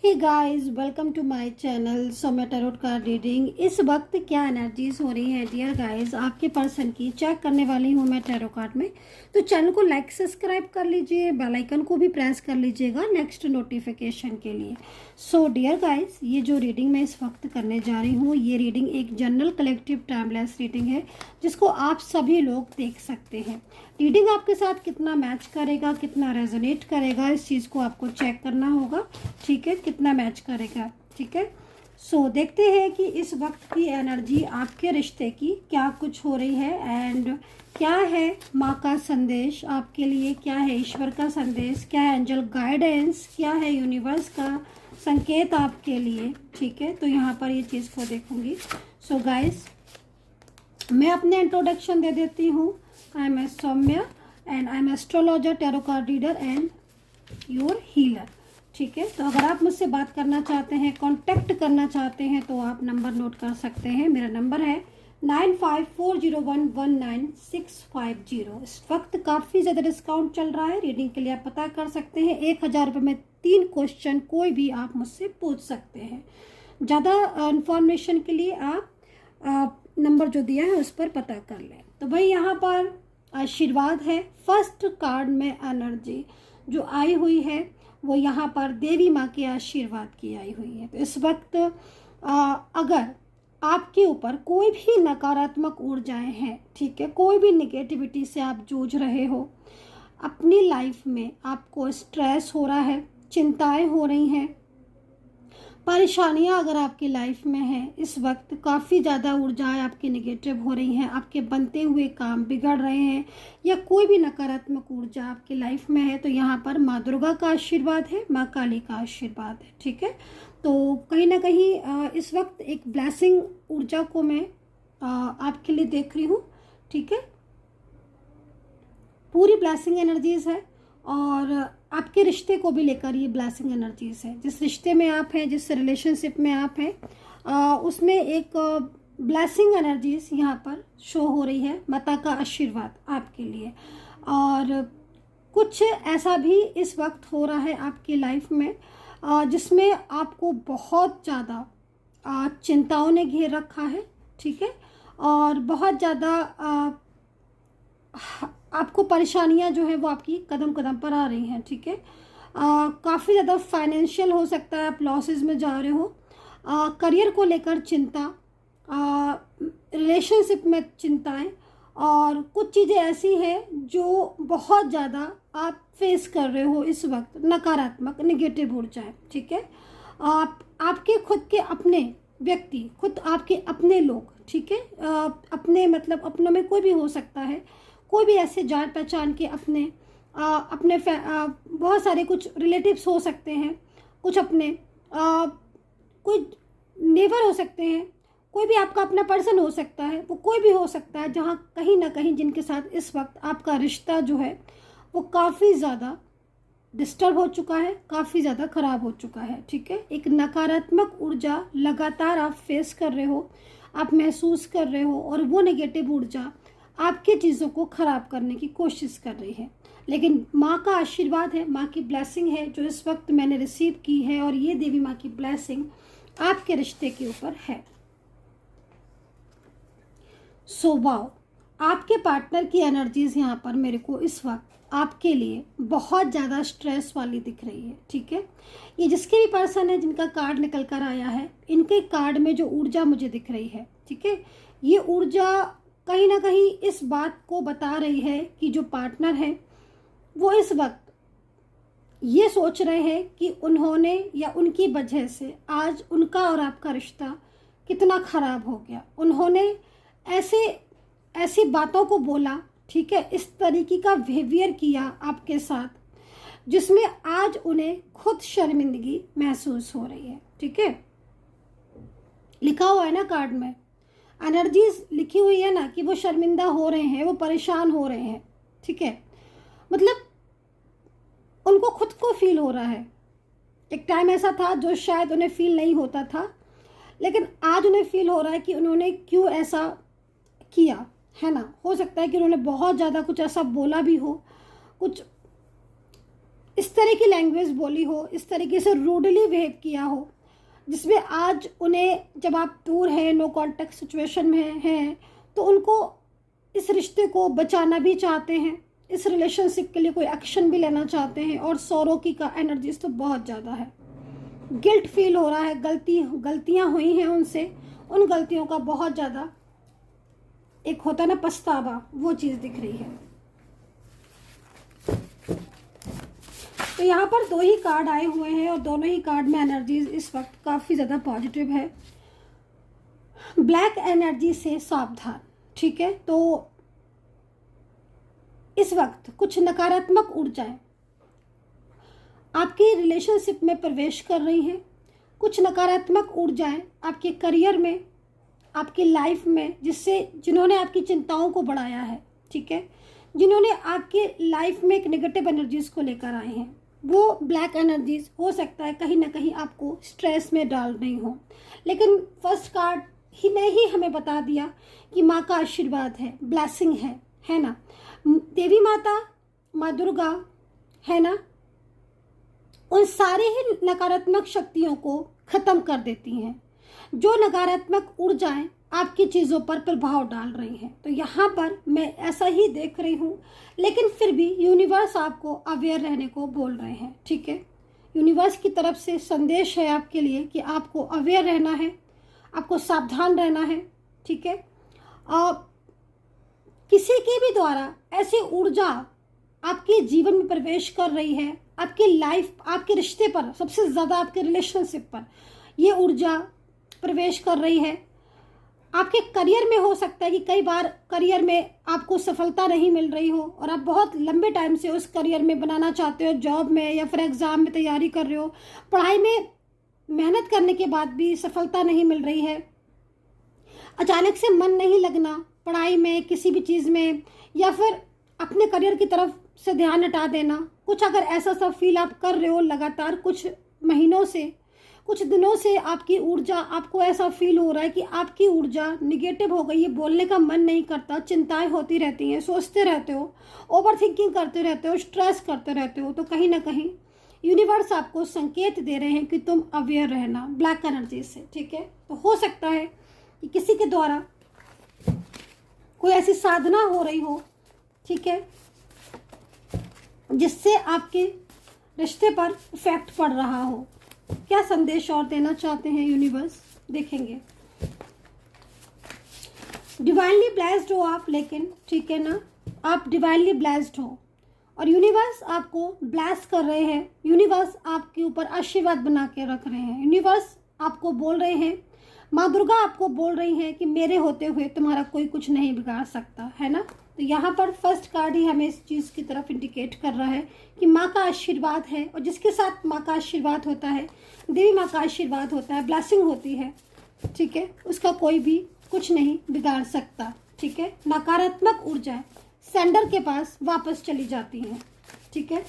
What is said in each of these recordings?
Hey guys, welcome to my channel Saumya tarot card reading. इस वक्त क्या एनर्जीज हो रही हैं डियर गाइस आपके पर्सन की, चेक करने वाली हूँ मैं टैरो कार्ड में। तो चैनल को लाइक सब्सक्राइब कर लीजिए, बेल आइकन को भी प्रेस कर लीजिएगा नेक्स्ट नोटिफिकेशन के लिए। सो डियर गाइस, ये जो रीडिंग मैं इस वक्त करने जा रही हूँ, ये रीडिंग एक जनरल कलेक्टिव टाइमलेस रीडिंग है जिसको आप सभी लोग देख सकते हैं। रीडिंग आपके साथ कितना मैच करेगा, कितना रेजोनेट करेगा, इस चीज़ को आपको चेक करना होगा। ठीक है, कितना मैच करेगा। ठीक है, सो देखते हैं कि इस वक्त की एनर्जी आपके रिश्ते की क्या कुछ हो रही है एंड क्या है माँ का संदेश आपके लिए, क्या है ईश्वर का संदेश, क्या है एंजल गाइडेंस, क्या है यूनिवर्स का संकेत आपके लिए। ठीक है, तो यहाँ पर ये चीज़ को देखूंगी। सो गाइस, मैं अपने इंट्रोडक्शन दे देती हूँ। I am Saumya and I am astrologer, tarot card reader and your healer. ठीक है, तो अगर आप मुझसे बात करना चाहते हैं, कांटेक्ट करना चाहते हैं, तो आप नंबर नोट कर सकते हैं। मेरा नंबर है 9540119650। इस वक्त काफ़ी ज़्यादा डिस्काउंट चल रहा है। रीडिंग के लिए आप पता कर सकते हैं 1000 रुपये में 3 क्वेश्चन कोई भी आप मुझसे पूछ सकते हैं। ज़्यादा इंफॉर्मेशन के लिए आप नंबर जो दिया है उस पर पता कर लें। तो भाई यहाँ पर आशीर्वाद है। फर्स्ट कार्ड में एनर्जी जो आई हुई है वो यहाँ पर देवी माँ के आशीर्वाद की आई हुई है। तो इस वक्त अगर आपके ऊपर कोई भी नकारात्मक ऊर्जाएं हैं, ठीक है, कोई भी निगेटिविटी से आप जूझ रहे हो, अपनी लाइफ में आपको स्ट्रेस हो रहा है, चिंताएं हो रही हैं, परेशानियां अगर आपकी लाइफ में हैं, इस वक्त काफ़ी ज़्यादा ऊर्जाएं आपकी निगेटिव हो रही हैं, आपके बनते हुए काम बिगड़ रहे हैं, या कोई भी नकारात्मक ऊर्जा आपकी लाइफ में है, तो यहाँ पर माँ दुर्गा का आशीर्वाद है, माँ काली का आशीर्वाद है। ठीक है, तो कहीं ना कहीं इस वक्त एक ब्लेसिंग ऊर्जा को मैं आपके लिए देख रही हूँ। ठीक है, पूरी ब्लेसिंग एनर्जीज है और आपके रिश्ते को भी लेकर ये ब्लेसिंग एनर्जीज है। जिस रिश्ते में आप हैं, जिस रिलेशनशिप में आप हैं, उसमें एक ब्लेसिंग एनर्जीज यहाँ पर शो हो रही है, माता का आशीर्वाद आपके लिए। और कुछ ऐसा भी इस वक्त हो रहा है आपकी लाइफ में जिसमें आपको बहुत ज़्यादा चिंताओं ने घेर रखा है। ठीक है, और बहुत ज़्यादा आपको परेशानियां जो है वो आपकी कदम कदम पर आ रही हैं। ठीक है, काफ़ी ज़्यादा फाइनेंशियल हो सकता है, आप लॉसेस में जा रहे हो, करियर को लेकर चिंता, रिलेशनशिप में चिंताएं, और कुछ चीज़ें ऐसी हैं जो बहुत ज़्यादा आप फेस कर रहे हो इस वक्त, नकारात्मक नेगेटिव ऊर्जाएं। ठीक है, आपके खुद के अपने व्यक्ति, खुद आपके अपने लोग, ठीक है, अपने मतलब अपनों में कोई भी हो सकता है, कोई भी ऐसे जान पहचान के अपने बहुत सारे कुछ रिलेटिव्स हो सकते हैं, कुछ अपने कोई नेबर हो सकते हैं, कोई भी आपका अपना पर्सन हो सकता है, वो कोई भी हो सकता है जहाँ कहीं ना कहीं जिनके साथ इस वक्त आपका रिश्ता जो है वो काफ़ी ज़्यादा डिस्टर्ब हो चुका है, काफ़ी ज़्यादा ख़राब हो चुका है। ठीक है, एक नकारात्मक ऊर्जा लगातार आप फेस कर रहे हो, आप महसूस कर रहे हो, और वो नेगेटिव ऊर्जा आपके चीज़ों को ख़राब करने की कोशिश कर रही है। लेकिन माँ का आशीर्वाद है, माँ की ब्लेसिंग है जो इस वक्त मैंने रिसीव की है, और ये देवी माँ की ब्लेसिंग आपके रिश्ते के ऊपर है। सो वाओ, आपके पार्टनर की एनर्जीज यहाँ पर मेरे को इस वक्त आपके लिए बहुत ज़्यादा स्ट्रेस वाली दिख रही है। ठीक है, ये जिसके भी पर्सन है जिनका कार्ड निकल कर आया है, इनके कार्ड में जो ऊर्जा मुझे दिख रही है, ठीक है, ये ऊर्जा कहीं ना कहीं इस बात को बता रही है कि जो पार्टनर है वो इस वक्त ये सोच रहे हैं कि उन्होंने या उनकी वजह से आज उनका और आपका रिश्ता कितना ख़राब हो गया। उन्होंने ऐसी बातों को बोला, ठीक है, इस तरीके का बिहेवियर किया आपके साथ जिसमें आज उन्हें खुद शर्मिंदगी महसूस हो रही है। ठीक है, लिखा हुआ है ना कार्ड में, एनर्जीज लिखी हुई है ना कि वो शर्मिंदा हो रहे हैं, वो परेशान हो रहे हैं। ठीक है, मतलब उनको खुद को फील हो रहा है। एक टाइम ऐसा था जो शायद उन्हें फील नहीं होता था, लेकिन आज उन्हें फील हो रहा है कि उन्होंने क्यों ऐसा किया, है ना। हो सकता है कि उन्होंने बहुत ज़्यादा कुछ ऐसा बोला भी हो, कुछ इस तरह की लैंग्वेज बोली हो, इस तरीके से रूडली बिहेव किया हो, जिसमें आज उन्हें जब आप दूर हैं, नो कॉन्टेक्ट सिचुएशन में हैं, तो उनको इस रिश्ते को बचाना भी चाहते हैं, इस रिलेशनशिप के लिए कोई एक्शन भी लेना चाहते हैं। और सौरों की का एनर्जीज तो बहुत ज़्यादा है, गिल्ट फील हो रहा है, गलतियाँ हुई हैं उनसे, उन गलतियों का बहुत ज़्यादा एक होता है ना पछतावा, वो चीज़ दिख रही है। तो यहाँ पर 2 ही कार्ड आए हुए हैं और दोनों ही कार्ड में एनर्जीज इस वक्त काफ़ी ज़्यादा पॉजिटिव है। ब्लैक एनर्जी से सावधान, ठीक है। तो इस वक्त कुछ नकारात्मक ऊर्जाएं आपकी रिलेशनशिप में प्रवेश कर रही हैं, कुछ नकारात्मक ऊर्जाएं आपके करियर में, आपकी लाइफ में, जिन्होंने आपकी चिंताओं को बढ़ाया है, ठीक है, जिन्होंने आपके लाइफ में एक नेगेटिव एनर्जीज को लेकर आए हैं, वो ब्लैक एनर्जीज हो सकता है कहीं ना कहीं आपको स्ट्रेस में डाल रही हो। लेकिन फर्स्ट कार्ड ही ने ही हमें बता दिया कि माँ का आशीर्वाद है, ब्लेसिंग है ना। देवी माता, माँ दुर्गा, है ना, उन सारे ही नकारात्मक शक्तियों को खत्म कर देती हैं, जो नकारात्मक ऊर्जाएं आपकी चीज़ों पर प्रभाव डाल रही हैं। तो यहाँ पर मैं ऐसा ही देख रही हूँ, लेकिन फिर भी यूनिवर्स आपको अवेयर रहने को बोल रहे हैं, ठीक है। यूनिवर्स की तरफ से संदेश है आपके लिए कि आपको अवेयर रहना है, आपको सावधान रहना है, ठीक है। किसी के भी द्वारा ऐसी ऊर्जा आपके जीवन में प्रवेश कर रही है, आपकी लाइफ, आपके रिश्ते पर, सबसे ज़्यादा आपके रिलेशनशिप पर ये ऊर्जा प्रवेश कर रही है। आपके करियर में हो सकता है कि कई बार करियर में आपको सफलता नहीं मिल रही हो और आप बहुत लंबे टाइम से उस करियर में बनाना चाहते हो, जॉब में या फिर एग्ज़ाम में तैयारी कर रहे हो, पढ़ाई में मेहनत करने के बाद भी सफलता नहीं मिल रही है, अचानक से मन नहीं लगना पढ़ाई में, किसी भी चीज़ में, या फिर अपने करियर की तरफ से ध्यान हटा देना, कुछ अगर ऐसा सब फील आप कर रहे हो लगातार कुछ महीनों से, कुछ दिनों से, आपकी ऊर्जा, आपको ऐसा फील हो रहा है कि आपकी ऊर्जा निगेटिव हो गई है, बोलने का मन नहीं करता, चिंताएं होती रहती हैं, सोचते रहते हो, ओवर थिंकिंग करते रहते हो, स्ट्रेस करते रहते हो, तो कहीं ना कहीं यूनिवर्स आपको संकेत दे रहे हैं कि तुम अवेयर रहना ब्लैक एनर्जी से, ठीक है। तो हो सकता है कि किसी के द्वारा कोई ऐसी साधना हो रही हो, ठीक है, जिससे आपके रिश्ते पर इफेक्ट पड़ रहा हो। क्या संदेश और देना चाहते हैं यूनिवर्स, देखेंगे। डिवाइनली ब्लेस्ड हो आप, लेकिन ठीक है ना, आप डिवाइनली ब्लेस्ड हो और यूनिवर्स आपको ब्लेस कर रहे हैं, यूनिवर्स आपके ऊपर आशीर्वाद बना के रख रहे हैं। यूनिवर्स आपको बोल रहे हैं, माँ दुर्गा आपको बोल रही हैं कि मेरे होते हुए तुम्हारा कोई कुछ नहीं बिगाड़ सकता, है ना। तो यहाँ पर फर्स्ट कार्ड ही हमें इस चीज़ की तरफ इंडिकेट कर रहा है कि माँ का आशीर्वाद है, और जिसके साथ माँ का आशीर्वाद होता है, देवी माँ का आशीर्वाद होता है, ब्लेसिंग होती है, ठीक है, उसका कोई भी कुछ नहीं बिगाड़ सकता, ठीक है। नकारात्मक ऊर्जा सेंडर के पास वापस चली जाती हैं, ठीक है।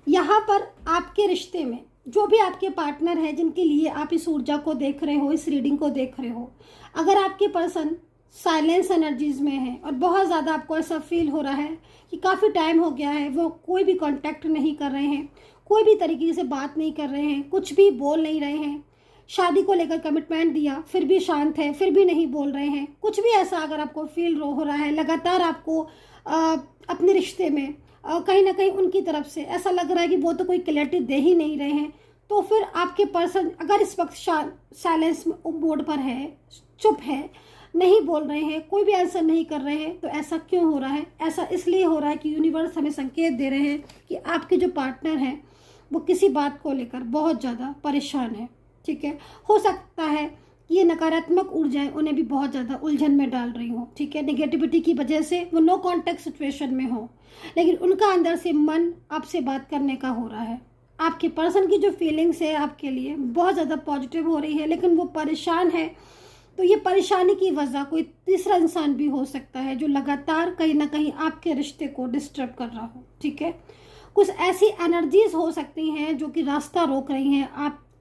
यहाँ पर आपके रिश्ते में जो भी आपके पार्टनर है, जिनके लिए आप इस ऊर्जा को देख रहे हो, इस रीडिंग को देख रहे हो, अगर आपके पर्सन साइलेंस एनर्जीज में है और बहुत ज़्यादा आपको ऐसा फील हो रहा है कि काफ़ी टाइम हो गया है, वो कोई भी कांटेक्ट नहीं कर रहे हैं, कोई भी तरीके से बात नहीं कर रहे हैं, कुछ भी बोल नहीं रहे हैं, शादी को लेकर कमिटमेंट दिया फिर भी शांत है, फिर भी नहीं बोल रहे हैं, कुछ भी ऐसा अगर आपको फील हो रहा है, लगातार आपको अपने रिश्ते में कहीं ना कहीं उनकी तरफ से ऐसा लग रहा है कि वो तो कोई क्लैरिटी दे ही नहीं रहे हैं, तो फिर आपके पर्सन अगर इस वक्त साइलेंस मोड पर है, चुप है, नहीं बोल रहे हैं, कोई भी आंसर नहीं कर रहे हैं, तो ऐसा क्यों हो रहा है? ऐसा इसलिए हो रहा है कि यूनिवर्स हमें संकेत दे रहे हैं कि आपके जो पार्टनर हैं वो किसी बात को लेकर बहुत ज़्यादा परेशान है, ठीक है। हो सकता है कि ये नकारात्मक ऊर्जाएं उन्हें भी बहुत ज़्यादा उलझन में डाल रही हो, ठीक है। नेगेटिविटी की वजह से वो नो कॉन्टेक्ट सिचुएशन में हो, लेकिन उनका अंदर से मन आपसे बात करने का हो रहा है। आपके पर्सन की जो फीलिंग्स है आपके लिए बहुत ज़्यादा पॉजिटिव हो रही है, लेकिन वो परेशान है। तो ये परेशानी की वजह कोई तीसरा इंसान भी हो सकता है जो लगातार कहीं ना कहीं आपके रिश्ते को डिस्टर्ब कर रहा हो, ठीक है। कुछ ऐसी एनर्जीज हो सकती हैं जो कि रास्ता रोक रही हैं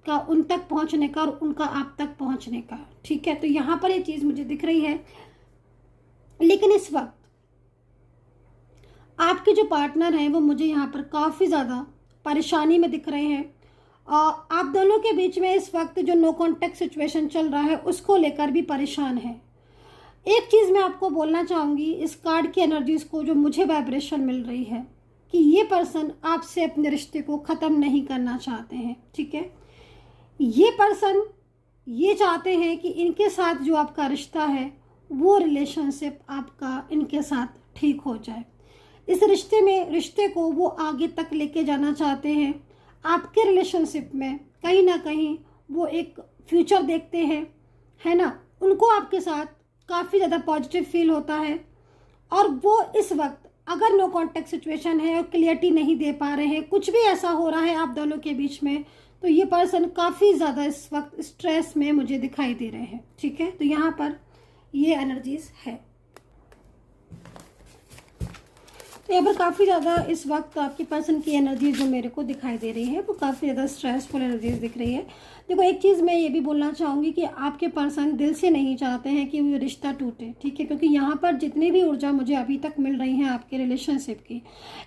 का उन तक पहुंचने का और उनका आप तक पहुंचने का, ठीक है। तो यहाँ पर ये चीज़ मुझे दिख रही है। लेकिन इस वक्त आपके जो पार्टनर हैं वो मुझे यहाँ पर काफ़ी ज़्यादा परेशानी में दिख रहे हैं। आप दोनों के बीच में इस वक्त जो नो कॉन्टैक्ट सिचुएशन चल रहा है उसको लेकर भी परेशान है। एक चीज़ मैं आपको बोलना चाहूँगी, इस कार्ड की एनर्जीज़ को जो मुझे वाइब्रेशन मिल रही है कि ये पर्सन आपसे अपने रिश्ते को ख़त्म नहीं करना चाहते हैं, ठीक है। ये पर्सन ये चाहते हैं कि इनके साथ जो आपका रिश्ता है वो रिलेशनशिप आपका इनके साथ ठीक हो जाए। इस रिश्ते को वो आगे तक लेके जाना चाहते हैं। आपके रिलेशनशिप में कहीं ना कहीं वो एक फ्यूचर देखते हैं, है ना। उनको आपके साथ काफ़ी ज़्यादा पॉजिटिव फील होता है और वो इस वक्त अगर नो कॉन्टैक्ट सिचुएशन है और क्लियरिटी नहीं दे पा रहे हैं, कुछ भी ऐसा हो रहा है आप दोनों के बीच में, तो ये पर्सन काफ़ी ज़्यादा इस वक्त स्ट्रेस में मुझे दिखाई दे रहे हैं, ठीक है। तो यहाँ पर ये एनर्जीज है। तो यहाँ पर काफ़ी ज़्यादा इस वक्त आपके पर्सन की एनर्जी जो मेरे को दिखाई दे रही है वो काफ़ी ज़्यादा स्ट्रेसफुल एनर्जीज दिख रही है। देखो, एक चीज़ मैं ये भी बोलना चाहूँगी कि आपके पर्सन दिल से नहीं चाहते हैं कि वो रिश्ता टूटे, ठीक है। क्योंकि यहाँ पर जितनी भी ऊर्जा मुझे अभी तक मिल रही है आपके रिलेशनशिप की,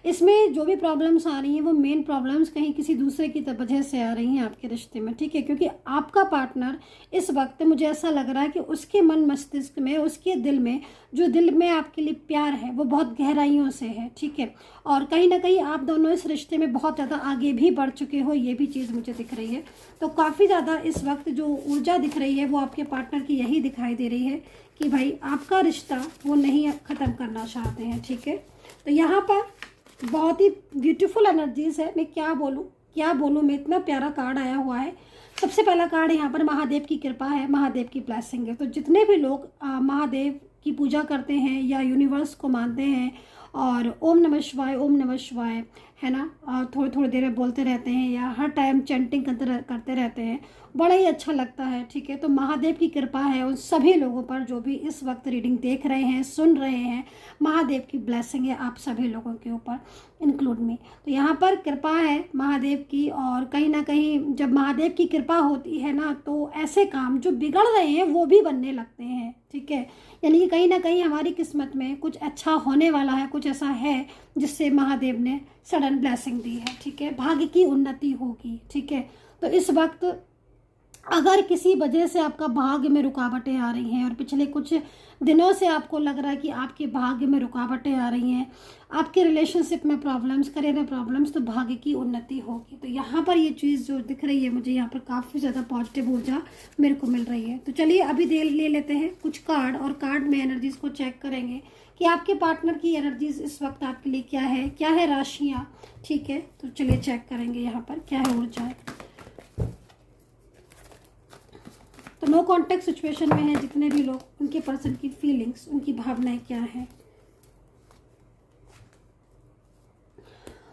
इसमें जो भी प्रॉब्लम्स आ रही हैं वो मेन प्रॉब्लम्स कहीं किसी दूसरे की वजह से आ रही हैं आपके रिश्ते में, ठीक है। क्योंकि आपका पार्टनर इस वक्त मुझे ऐसा लग रहा है कि उसके मन मस्तिष्क में, उसके दिल में, जो दिल में आपके लिए प्यार है वो बहुत गहराइयों से है, ठीक है। और कहीं ना कहीं आप दोनों इस रिश्ते में बहुत ज़्यादा आगे भी बढ़ चुके हो, ये भी चीज़ मुझे दिख रही है। तो काफ़ी ज़्यादा इस वक्त जो ऊर्जा दिख रही है वो आपके पार्टनर की यही दिखाई दे रही है कि भाई आपका रिश्ता वो नहीं ख़त्म करना चाहते हैं, ठीक है। तो यहाँ पर बहुत ही ब्यूटीफुल एनर्जीज है। मैं क्या बोलूँ मैं, इतना प्यारा कार्ड आया हुआ है। सबसे पहला कार्ड यहाँ पर महादेव की कृपा है, महादेव की ब्लेसिंग है। तो जितने भी लोग महादेव की पूजा करते हैं या यूनिवर्स को मानते हैं और ओम नमः शिवाय है ना, और थोड़ी देर में बोलते रहते हैं या हर टाइम चैंटिंग करते रहते हैं, बड़ा ही अच्छा लगता है, ठीक है। तो महादेव की कृपा है उन सभी लोगों पर जो भी इस वक्त रीडिंग देख रहे हैं, सुन रहे हैं। महादेव की ब्लेसिंग है आप सभी लोगों के ऊपर, इंक्लूड में। तो यहाँ पर कृपा है महादेव की, और कहीं ना कहीं जब महादेव की कृपा होती है ना तो ऐसे काम जो बिगड़ रहे हैं वो भी बनने लगते हैं, ठीक है। यानी कि कहीं ना कहीं हमारी किस्मत में कुछ अच्छा होने वाला है, कुछ ऐसा है जिससे महादेव ने सडन ब्लेसिंग दी है, ठीक है। भाग्य की उन्नति होगी, ठीक है। तो इस वक्त अगर किसी वजह से आपका भाग्य में रुकावटें आ रही हैं और पिछले कुछ दिनों से आपको लग रहा है कि आपके भाग्य में रुकावटें आ रही हैं, आपके रिलेशनशिप में प्रॉब्लम्स, करियर में प्रॉब्लम्स, तो भाग्य की उन्नति होगी। तो यहाँ पर ये चीज़ जो दिख रही है मुझे, यहाँ पर काफ़ी ज़्यादा पॉजिटिव ऊर्जा मेरे को मिल रही है। तो चलिए अभी ले लेते हैं कुछ कार्ड, और कार्ड में एनर्जीज़ को चेक करेंगे कि आपके पार्टनर की एनर्जीज इस वक्त आपके लिए क्या है राशियाँ, ठीक है। तो चलिए चेक करेंगे यहाँ पर क्या है ऊर्जा। तो नो कॉन्टैक्ट सिचुएशन में है जितने भी लोग, उनके पर्सन की फीलिंग्स, उनकी भावनाएं क्या है।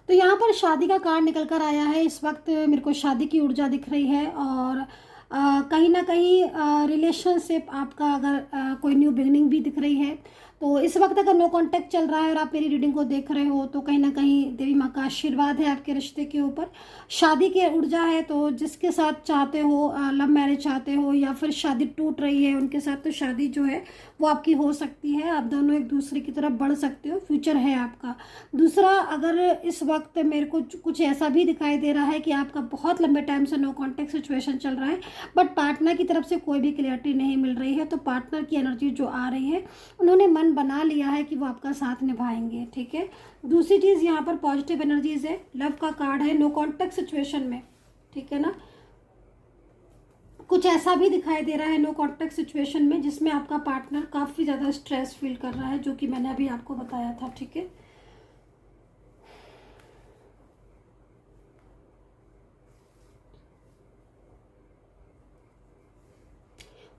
तो यहाँ पर शादी का कार्ड निकल कर आया है। इस वक्त मेरे को शादी की ऊर्जा दिख रही है, और कहीं ना कहीं रिलेशनशिप आपका अगर कोई न्यू बिगनिंग भी दिख रही है। तो इस वक्त अगर नो कॉन्टैक्ट चल रहा है और आप मेरी रीडिंग को देख रहे हो तो कहीं ना कहीं देवी माँ का आशीर्वाद है आपके रिश्ते के ऊपर। शादी की ऊर्जा है, तो जिसके साथ चाहते हो, लव मैरिज चाहते हो या फिर शादी टूट रही है उनके साथ, तो शादी जो है वो आपकी हो सकती है। आप दोनों एक दूसरे की तरफ बढ़ सकते हो, फ्यूचर है आपका। दूसरा, अगर इस वक्त मेरे को कुछ ऐसा भी दिखाई दे रहा है कि आपका बहुत लंबे टाइम से नो कॉन्टैक्ट सिचुएशन चल रहा है बट पार्टनर की तरफ से कोई भी क्लियरिटी नहीं मिल रही है, तो पार्टनर की एनर्जी जो आ रही है, उन्होंने मन बना लिया है कि वो आपका साथ निभाएंगे, ठीक है। दूसरी चीज़ यहाँ पर पॉजिटिव एनर्जीज है, लव का कार्ड है नो कॉन्टैक्ट सिचुएशन में, ठीक है ना। कुछ ऐसा भी दिखाई दे रहा है नो कॉन्टैक्ट सिचुएशन में जिसमें आपका पार्टनर काफ़ी ज़्यादा स्ट्रेस फील कर रहा है, जो कि मैंने अभी आपको बताया था, ठीक है।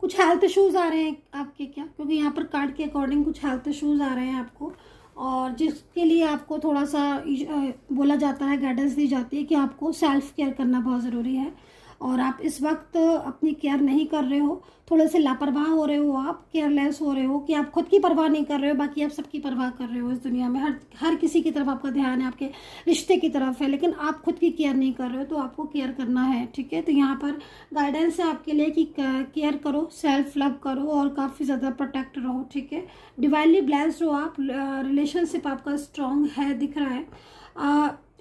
कुछ हेल्थ इश्यूज आ रहे हैं आपके क्या, क्योंकि यहाँ पर कार्ड के अकॉर्डिंग कुछ हेल्थ इश्यूज आ रहे हैं आपको, और जिसके लिए आपको थोड़ा सा बोला जाता है, गाइडेंस दी जाती है कि आपको सेल्फ केयर करना बहुत ज़रूरी है। और आप इस वक्त अपनी केयर नहीं कर रहे हो, थोड़े से लापरवाह हो रहे हो, आप केयरलेस हो रहे हो कि आप खुद की परवाह नहीं कर रहे हो, बाकी आप सबकी परवाह कर रहे हो। इस दुनिया में हर किसी की तरफ आपका ध्यान है, आपके रिश्ते की तरफ है, लेकिन आप खुद की केयर नहीं कर रहे हो, तो आपको केयर करना है, ठीक है। तो यहाँ पर गाइडेंस है आपके लिए कि केयर करो, सेल्फ लव करो और काफ़ी ज़्यादा प्रोटेक्ट रहो, ठीक है। डिवाइनली ब्लेस्ड हो आप, रिलेशनशिप आपका स्ट्रॉन्ग है दिख रहा है।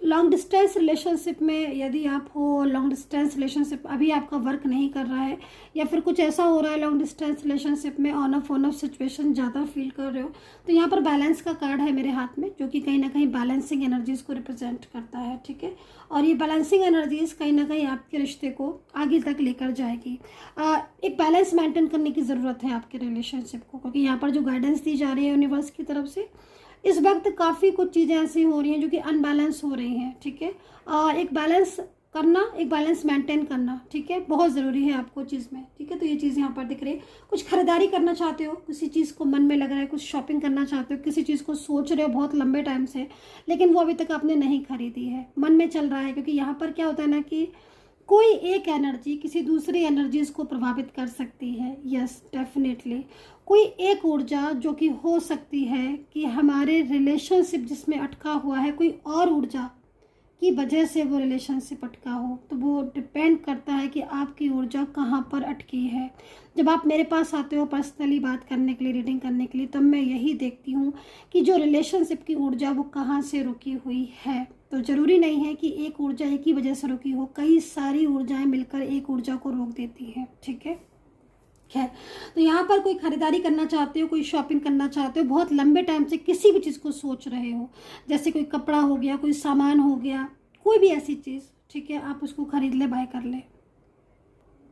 लॉन्ग डिस्टेंस रिलेशनशिप में यदि आप हो, लॉन्ग डिस्टेंस रिलेशनशिप अभी आपका वर्क नहीं कर रहा है, या फिर कुछ ऐसा हो रहा है लॉन्ग डिस्टेंस रिलेशनशिप में ऑन ऑफ सिचुएशन ज़्यादा फील कर रहे हो, तो यहाँ पर बैलेंस का कार्ड है मेरे हाथ में, जो कि कहीं ना कहीं बैलेंसिंग एनर्जीज़ को रिप्रेजेंट करता है, ठीक है। और ये बैलेंसिंग एनर्जीज़ कहीं ना कहीं आपके रिश्ते को आगे तक लेकर जाएगी। एक बैलेंस मेंटेन करने की ज़रूरत है आपके रिलेशनशिप को, क्योंकि यहाँ पर जो गाइडेंस दी जा रही है यूनिवर्स की तरफ से, इस वक्त काफ़ी कुछ चीज़ें ऐसी हो रही हैं जो कि अनबैलेंस हो रही हैं, ठीक है। एक बैलेंस करना, एक बैलेंस मेंटेन करना, ठीक है, बहुत ज़रूरी है आपको चीज़ में, ठीक है। तो ये चीज़ यहाँ पर दिख रही है। कुछ खरीदारी करना चाहते हो, किसी चीज़ को मन में लग रहा है, कुछ शॉपिंग करना चाहते हो, किसी चीज़ को सोच रहे हो बहुत लंबे टाइम से, लेकिन वो अभी तक आपने नहीं खरीदी है, मन में चल रहा है। क्योंकि यहाँ पर क्या होता है ना कि कोई एक एनर्जी किसी दूसरी एनर्जीज को प्रभावित कर सकती है। यस, डेफिनेटली कोई एक ऊर्जा जो कि हो सकती है कि हमारे रिलेशनशिप जिसमें अटका हुआ है, कोई और ऊर्जा की वजह से वो रिलेशनशिप अटका हो, तो वो डिपेंड करता है कि आपकी ऊर्जा कहाँ पर अटकी है। जब आप मेरे पास आते हो पर्सनली बात करने के लिए, रीडिंग करने के लिए, तब मैं यही देखती हूँ कि जो रिलेशनशिप की ऊर्जा वो कहाँ से रुकी हुई है। तो ज़रूरी नहीं है कि एक ऊर्जा एक ही वजह से रुकी हो, कई सारी ऊर्जाएं मिलकर एक ऊर्जा को रोक देती हैं, ठीक है। खैर, तो यहाँ पर कोई खरीदारी करना चाहते हो, कोई शॉपिंग करना चाहते हो, बहुत लंबे टाइम से किसी भी चीज़ को सोच रहे हो, जैसे कोई कपड़ा हो गया, कोई सामान हो गया, कोई भी ऐसी चीज़, ठीक है, आप उसको खरीद ले, बाय कर ले,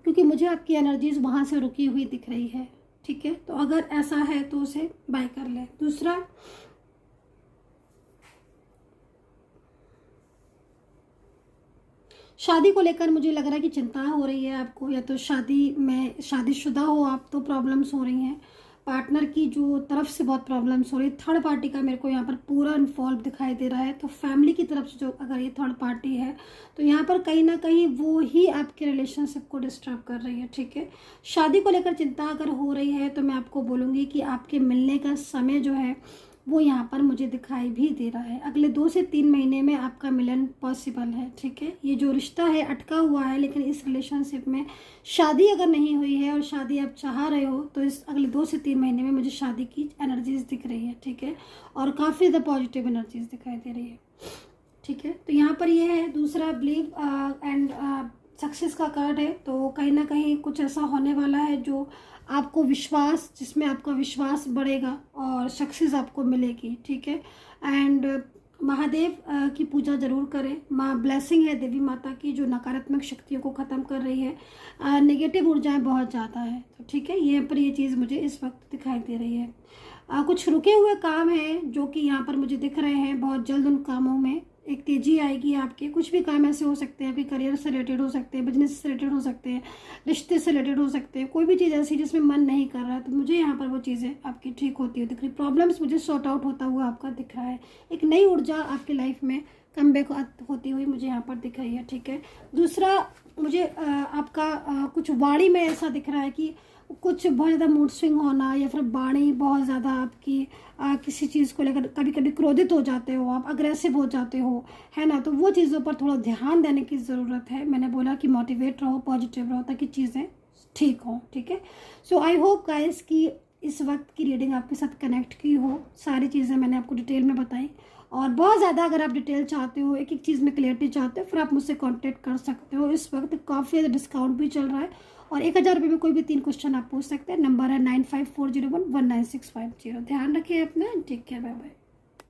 क्योंकि मुझे आपकी एनर्जीज वहाँ से रुकी हुई दिख रही है, ठीक है। तो अगर ऐसा है तो उसे बाय कर ले। दूसरा, शादी को लेकर मुझे लग रहा है कि चिंता हो रही है आपको, या तो शादी में शादीशुदा हो आप तो प्रॉब्लम्स हो रही हैं, पार्टनर की जो तरफ से बहुत प्रॉब्लम्स हो रही है, थर्ड पार्टी का मेरे को यहाँ पर पूरा इन्वॉल्व दिखाई दे रहा है। तो फैमिली की तरफ से जो अगर ये थर्ड पार्टी है, तो यहाँ पर कहीं ना कहीं वो ही आपके रिलेशनशिप को डिस्टर्ब कर रही है, ठीक है। शादी को लेकर चिंता अगर हो रही है तो मैं आपको बोलूँगी कि आपके मिलने का समय जो है वो यहाँ पर मुझे दिखाई भी दे रहा है। अगले 2 से 3 महीने में आपका मिलन पॉसिबल है, ठीक है। ये जो रिश्ता है अटका हुआ है, लेकिन इस रिलेशनशिप में शादी अगर नहीं हुई है और शादी आप चाह रहे हो, तो इस अगले 2 से 3 महीने में मुझे शादी की एनर्जीज दिख रही है, ठीक है। और काफ़ी ज़्यादा पॉजिटिव एनर्जीज दिखाई दे रही है, ठीक है। तो यहाँ पर ये है दूसरा, बिलीव एंड सक्सेस का कार्ड है। तो कहीं ना कहीं कुछ ऐसा होने वाला है जो आपको विश्वास, जिसमें आपका विश्वास बढ़ेगा और सक्सेस आपको मिलेगी, ठीक है। एंड महादेव की पूजा जरूर करें। माँ ब्लेसिंग है देवी माता की, जो नकारात्मक शक्तियों को ख़त्म कर रही है, नेगेटिव ऊर्जाएं बहुत ज़्यादा है, तो ठीक है। ये पर ये चीज़ मुझे इस वक्त दिखाई दे रही है। कुछ रुके हुए काम हैं जो कि यहाँ पर मुझे दिख रहे हैं, बहुत जल्द उन कामों में एक तेज़ी आएगी आपके। कुछ भी काम ऐसे हो सकते हैं, आपके करियर से रिलेटेड हो सकते हैं, बिजनेस से रिलेटेड हो सकते हैं, रिश्ते से रिलेटेड हो सकते हैं, कोई भी चीज़ ऐसी जिसमें मन नहीं कर रहा है, तो मुझे यहाँ पर वो चीज़ें आपकी ठीक होती हुई दिख रही, प्रॉब्लम्स मुझे सॉर्ट आउट होता हुआ आपका दिख रहा है। एक नई ऊर्जा आपकी लाइफ में कमबैक होती हुई मुझे यहाँ पर दिख रही है, ठीक है। दूसरा, मुझे आपका कुछ वाणी में ऐसा दिख रहा है कि कुछ बहुत ज़्यादा मूड स्विंग होना, या फिर वाणी बहुत ज़्यादा आपकी किसी चीज़ को लेकर कभी कभी क्रोधित हो जाते हो, आप अग्रेसिव हो जाते हो, है ना। तो वो चीज़ों पर थोड़ा ध्यान देने की ज़रूरत है। मैंने बोला कि मोटिवेट रहो, पॉजिटिव रहो, ताकि चीज़ें ठीक हों, ठीक है। सो आई होप गाइस कि इस वक्त की रीडिंग आपके साथ कनेक्ट की हो। सारी चीज़ें मैंने आपको डिटेल में बताई, और बहुत ज़्यादा अगर आप डिटेल चाहते हो, एक एक चीज़ में क्लियरिटी चाहते हो, फिर आप मुझसे कांटेक्ट कर सकते हो। इस वक्त काफ़ी ज़्यादा डिस्काउंट भी चल रहा है, और 1000 रुपये में कोई भी 3 क्वेश्चन आप पूछ सकते हैं। नंबर है 9540119650। ध्यान रखिए अपना, टेक केयर, बाय बाय।